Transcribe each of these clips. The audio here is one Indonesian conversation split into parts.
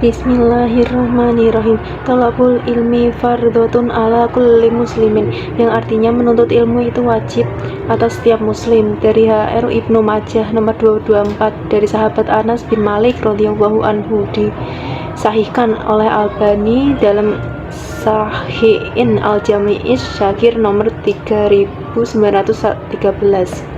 Bismillahirrahmanirrahim. Thalabul ilmi fardhotun ala kulli muslimin, yang artinya menuntut ilmu itu wajib atas setiap muslim. Dari HR Ibnu Majah nomor 224 dari sahabat Anas bin Malik radhiyallahu anhu, disahihkan oleh Albani dalam Sahihin Al-Jami'is Syakir nomor 3913.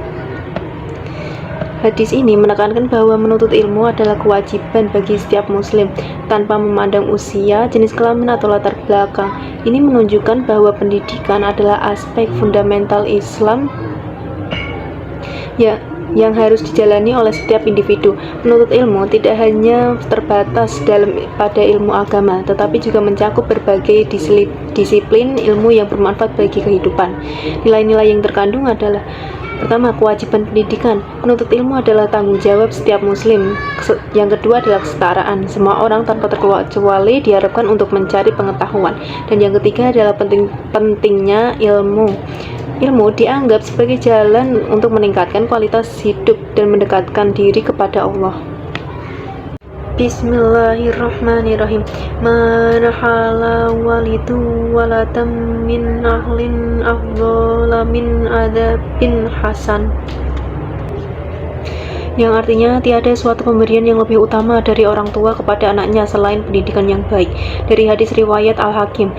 Hadis ini menekankan bahwa menuntut ilmu adalah kewajiban bagi setiap muslim tanpa memandang usia, jenis kelamin, atau latar belakang. Ini menunjukkan bahwa pendidikan adalah aspek fundamental Islam yang harus dijalani oleh setiap individu. Menuntut ilmu tidak hanya terbatas pada ilmu agama, tetapi juga mencakup berbagai disiplin ilmu yang bermanfaat bagi kehidupan. Nilai-nilai yang terkandung adalah: pertama, kewajiban pendidikan. Menuntut ilmu adalah tanggung jawab setiap muslim. Yang kedua adalah kesetaraan. Semua orang tanpa terkecuali diharapkan untuk mencari pengetahuan. Dan yang ketiga adalah pentingnya ilmu. Ilmu dianggap sebagai jalan untuk meningkatkan kualitas hidup dan mendekatkan diri kepada Allah. Bismillahirrahmanirrahim. Man hala walidu walatam min ahlin afdhala min adabin hasan, yang artinya tiada suatu pemberian yang lebih utama dari orang tua kepada anaknya selain pendidikan yang baik. Dari hadis riwayat Al-Hakim.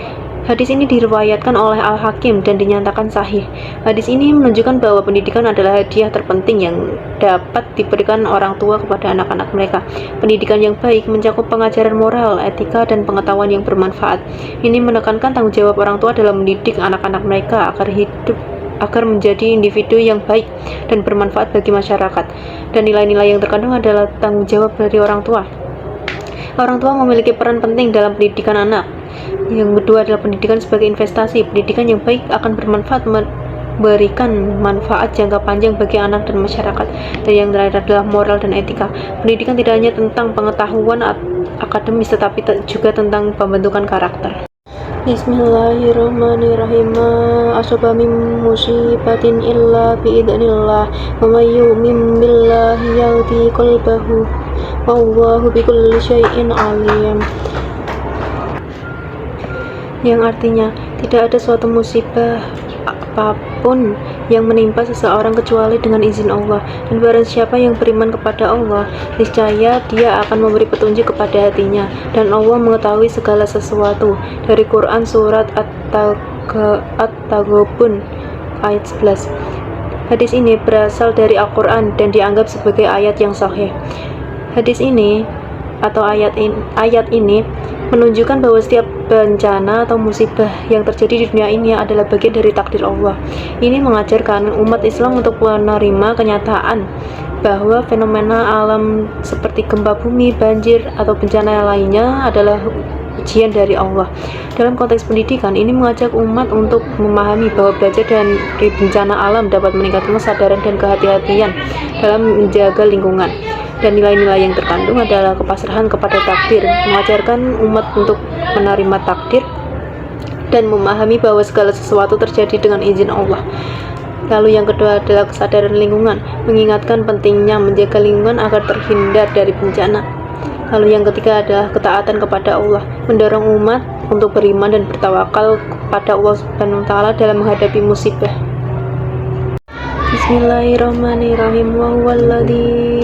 Hadis ini diriwayatkan oleh Al-Hakim dan dinyatakan sahih. Hadis ini menunjukkan bahwa pendidikan adalah hadiah terpenting yang dapat diberikan orang tua kepada anak-anak mereka. Pendidikan yang baik mencakup pengajaran moral, etika, dan pengetahuan yang bermanfaat. Ini menekankan tanggung jawab orang tua dalam mendidik anak-anak mereka agar menjadi individu yang baik dan bermanfaat bagi masyarakat. Dan nilai-nilai yang terkandung adalah tanggung jawab dari orang tua. Orang tua memiliki peran penting dalam pendidikan anak. Yang kedua adalah pendidikan sebagai investasi. Pendidikan yang baik akan bermanfaat, memberikan manfaat jangka panjang bagi anak dan masyarakat. Dan yang terakhir adalah moral dan etika. Pendidikan tidak hanya tentang pengetahuan akademis, tetapi juga tentang pembentukan karakter. Bismillahirrahmanirrahim. Ma asaba min musibatin illa biidznillah, wa may yu'min billahi yahdi qalbahu, wallahu bikulli syai'in alim. Yang artinya tidak ada suatu musibah apapun yang menimpa seseorang kecuali dengan izin Allah, dan barang siapa yang beriman kepada Allah, niscaya dia akan memberi petunjuk kepada hatinya, dan Allah mengetahui segala sesuatu. Dari Quran Surat At-Taghabun ayat 11. Hadis ini berasal dari Al-Quran dan dianggap sebagai ayat yang sahih. Hadis ini atau ayat ini menunjukkan bahwa setiap bencana atau musibah yang terjadi di dunia ini adalah bagian dari takdir Allah. Ini mengajarkan umat Islam untuk menerima kenyataan bahwa fenomena alam seperti gempa bumi, banjir, atau bencana lainnya adalah ujian dari Allah. Dalam konteks pendidikan, ini mengajak umat untuk memahami bahwa belajar dari bencana alam dapat meningkatkan kesadaran dan kehati-hatian dalam menjaga lingkungan. Dan nilai-nilai yang terkandung adalah kepasrahan kepada takdir, mengajarkan umat untuk menerima takdir dan memahami bahwa segala sesuatu terjadi dengan izin Allah. Lalu yang kedua adalah kesadaran lingkungan, mengingatkan pentingnya menjaga lingkungan agar terhindar dari bencana. Lalu yang ketiga adalah ketaatan kepada Allah, mendorong umat untuk beriman dan bertawakal kepada Allah Subhanahu wa taala dalam menghadapi musibah. Bismillahirrahmanirrahim. Wa huwallazi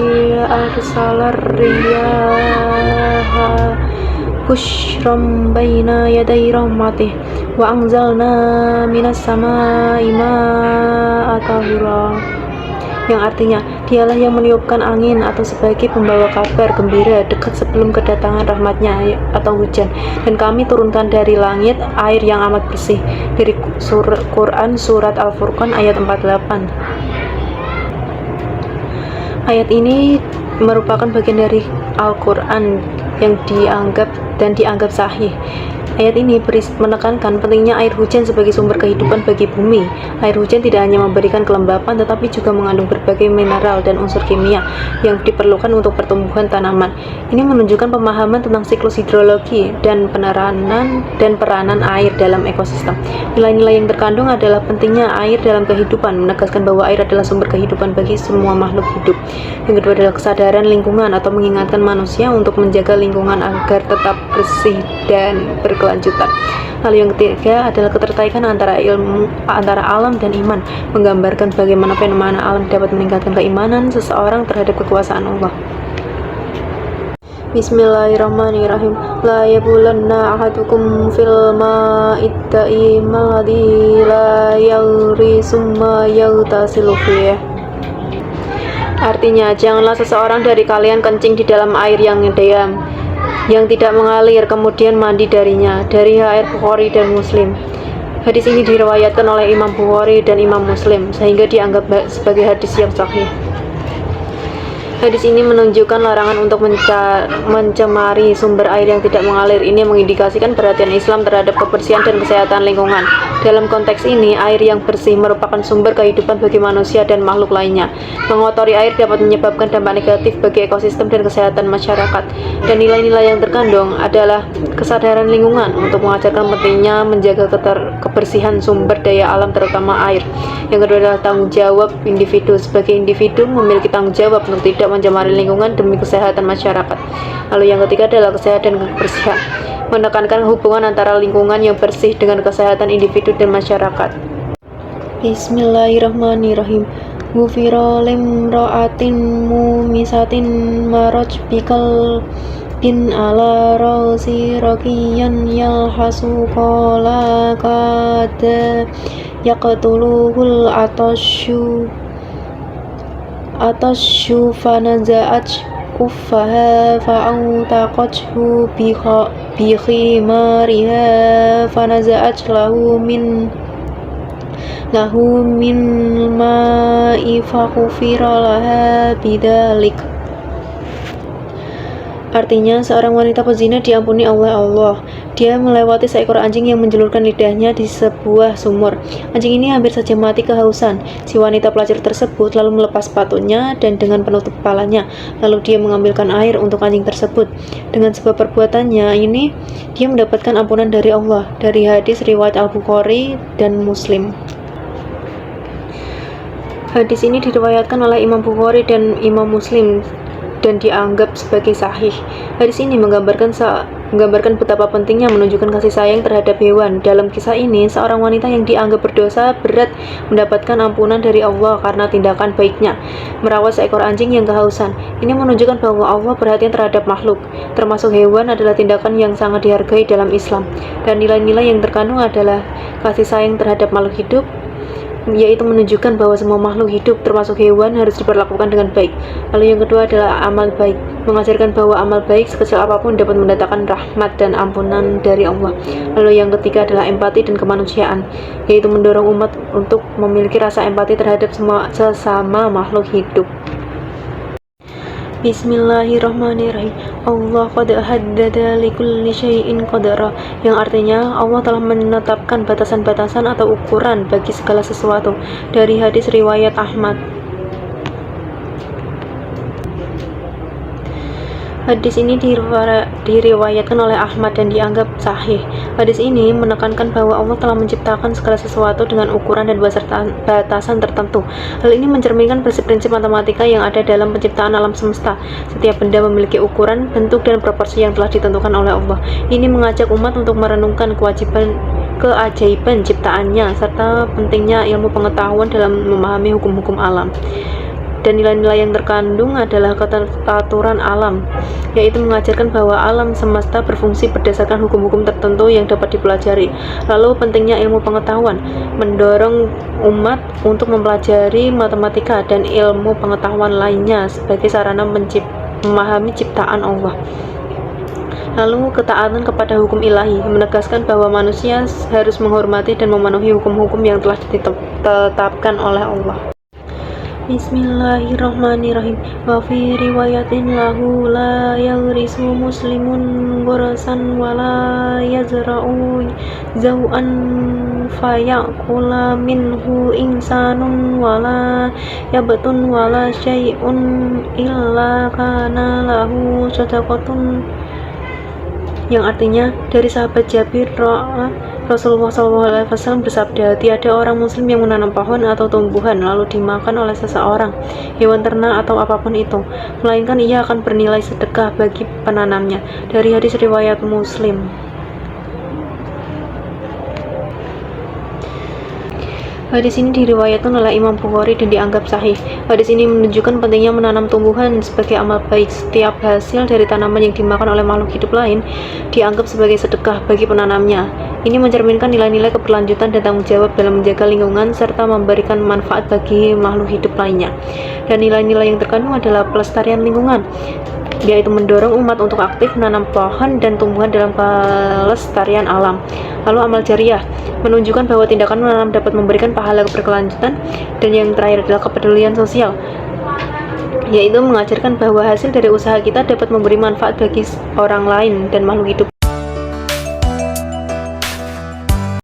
arsalar riyaha busyran baina yaday rahmatih wa anzalna minas samaa'i ma'an tahura, yang artinya dialah yang meniupkan angin atau sebagai pembawa kabar gembira dekat sebelum kedatangan rahmatnya atau hujan, dan kami turunkan dari langit air yang amat bersih. Dari Quran Surat Al-Furqan ayat 48. Ayat ini merupakan bagian dari Al-Quran yang dianggap sahih. Ayat ini menekankan pentingnya air hujan sebagai sumber kehidupan bagi bumi. Air hujan tidak hanya memberikan kelembapan, tetapi juga mengandung berbagai mineral dan unsur kimia yang diperlukan untuk pertumbuhan tanaman. Ini menunjukkan pemahaman tentang siklus hidrologi dan peranan air dalam ekosistem. Nilai-nilai yang terkandung adalah pentingnya air dalam kehidupan, menegaskan bahwa air adalah sumber kehidupan bagi semua makhluk hidup. Yang kedua adalah kesadaran lingkungan atau mengingatkan manusia untuk menjaga lingkungan agar tetap bersih dan berkelanjutan. Lalu yang ketiga adalah keterkaitan antara alam dan iman, menggambarkan bagaimana fenomena alam dapat meningkatkan keimanan seseorang terhadap kekuasaan Allah. Bismillahirrahmanirrahim. La yabulanna ahadukum fil ma'id da'im alladhi la yaghri summa yaghtasilu fihi. Artinya, janganlah seseorang dari kalian kencing di dalam air yang diam, yang tidak mengalir, kemudian mandi darinya. Dari H.R. Bukhari dan Muslim. Hadis ini diriwayatkan oleh Imam Bukhari dan Imam Muslim, sehingga dianggap sebagai hadis yang sahih. Hadis ini menunjukkan larangan untuk mencemari sumber air yang tidak mengalir. Ini mengindikasikan perhatian Islam terhadap kebersihan dan kesehatan lingkungan. Dalam konteks ini, air yang bersih merupakan sumber kehidupan bagi manusia dan makhluk lainnya. Mengotori air dapat menyebabkan dampak negatif bagi ekosistem dan kesehatan masyarakat. Dan nilai-nilai yang terkandung adalah kesadaran lingkungan untuk mengajarkan pentingnya menjaga kebersihan sumber daya alam terutama air. Yang kedua adalah tanggung jawab individu. Sebagai individu memiliki tanggung jawab untuk tidak mencemari lingkungan demi kesehatan masyarakat. Lalu yang ketiga adalah kesehatan dan kebersihan, menekankan hubungan antara lingkungan yang bersih dengan kesehatan individu dan masyarakat. Bismillahirrahmanirrahim. Ghufira limra'atin mumisatin maraj bikal bin ala rasi raqiyan yalhasu qala kada yaqtuluhul atasyu fanaza'at kuffaha fa'autaqathu bikhimariha fanaza'at lahu min ma'i faghufira laha bidzalik. Artinya, seorang wanita pezina diampuni oleh Allah. Dia melewati seekor anjing yang menjulurkan lidahnya di sebuah sumur. Anjing ini hampir saja mati kehausan. Si wanita pelacur tersebut lalu melepas sepatunya dan dengan penutup kepalanya. Lalu dia mengambilkan air untuk anjing tersebut. Dengan sebab perbuatannya ini, dia mendapatkan ampunan dari Allah. Dari hadis riwayat Al-Bukhari dan Muslim. Hadis ini diriwayatkan oleh Imam Bukhari dan Imam Muslim dan dianggap sebagai sahih. Hadis ini menggambarkan betapa pentingnya menunjukkan kasih sayang terhadap hewan. Dalam kisah ini, seorang wanita yang dianggap berdosa berat mendapatkan ampunan dari Allah karena tindakan baiknya, merawat seekor anjing yang kehausan. Ini menunjukkan bahwa Allah perhatian terhadap makhluk, termasuk hewan, adalah tindakan yang sangat dihargai dalam Islam. Dan nilai-nilai yang terkandung adalah kasih sayang terhadap makhluk hidup, yaitu menunjukkan bahwa semua makhluk hidup termasuk hewan harus diperlakukan dengan baik. Lalu yang kedua adalah amal baik, mengajarkan bahwa amal baik sekecil apapun dapat mendatangkan rahmat dan ampunan dari Allah. Lalu yang ketiga adalah empati dan kemanusiaan, yaitu mendorong umat untuk memiliki rasa empati terhadap sesama makhluk hidup. Bismillahirrahmanirrahim. Allah qad haddada likulli syai'in qadara, yang artinya Allah telah menetapkan batasan-batasan atau ukuran bagi segala sesuatu. Dari hadis riwayat Ahmad. Hadis ini diriwayatkan oleh Ahmad dan dianggap sahih. Hadis ini menekankan bahwa Allah telah menciptakan segala sesuatu dengan ukuran dan batasan tertentu. Hal ini mencerminkan prinsip-prinsip matematika yang ada dalam penciptaan alam semesta. Setiap benda memiliki ukuran, bentuk, dan proporsi yang telah ditentukan oleh Allah. Ini mengajak umat untuk merenungkan keajaiban ciptaannya, serta pentingnya ilmu pengetahuan dalam memahami hukum-hukum alam. Dan nilai-nilai yang terkandung adalah keteraturan alam, yaitu mengajarkan bahwa alam semesta berfungsi berdasarkan hukum-hukum tertentu yang dapat dipelajari. Lalu pentingnya ilmu pengetahuan, mendorong umat untuk mempelajari matematika dan ilmu pengetahuan lainnya sebagai sarana memahami ciptaan Allah. Lalu ketaatan kepada hukum ilahi, menegaskan bahwa manusia harus menghormati dan memenuhi hukum-hukum yang telah ditetapkan oleh Allah. Bismillahirrahmanirrahim. Wa fi riwayatin lahu la yagrisu muslimun ghurasan wa la yazra'u zaw'an fayaqula minhu insanun wa la yabtun wa la syai'un illa kana lahu sadaqatun, yang artinya dari sahabat Jabir, Rasulullah SAW bersabda, tiada orang muslim yang menanam pohon atau tumbuhan lalu dimakan oleh seseorang, hewan ternak atau apapun itu, melainkan ia akan bernilai sedekah bagi penanamnya. Dari hadis riwayat Muslim. Hadis ini diriwayatkan oleh Imam Bukhari dan dianggap sahih. Hadis ini menunjukkan pentingnya menanam tumbuhan sebagai amal baik. Setiap hasil dari tanaman yang dimakan oleh makhluk hidup lain dianggap sebagai sedekah bagi penanamnya. Ini mencerminkan nilai-nilai keberlanjutan dan tanggung jawab dalam menjaga lingkungan serta memberikan manfaat bagi makhluk hidup lainnya. Dan nilai-nilai yang terkandung adalah pelestarian lingkungan, yaitu mendorong umat untuk aktif menanam pohon dan tumbuhan dalam pelestarian alam. Lalu amal jariah menunjukkan bahwa tindakan menanam dapat memberikan pahala berkelanjutan. Dan yang terakhir adalah kepedulian sosial, yaitu mengajarkan bahwa hasil dari usaha kita dapat memberi manfaat bagi orang lain dan makhluk hidup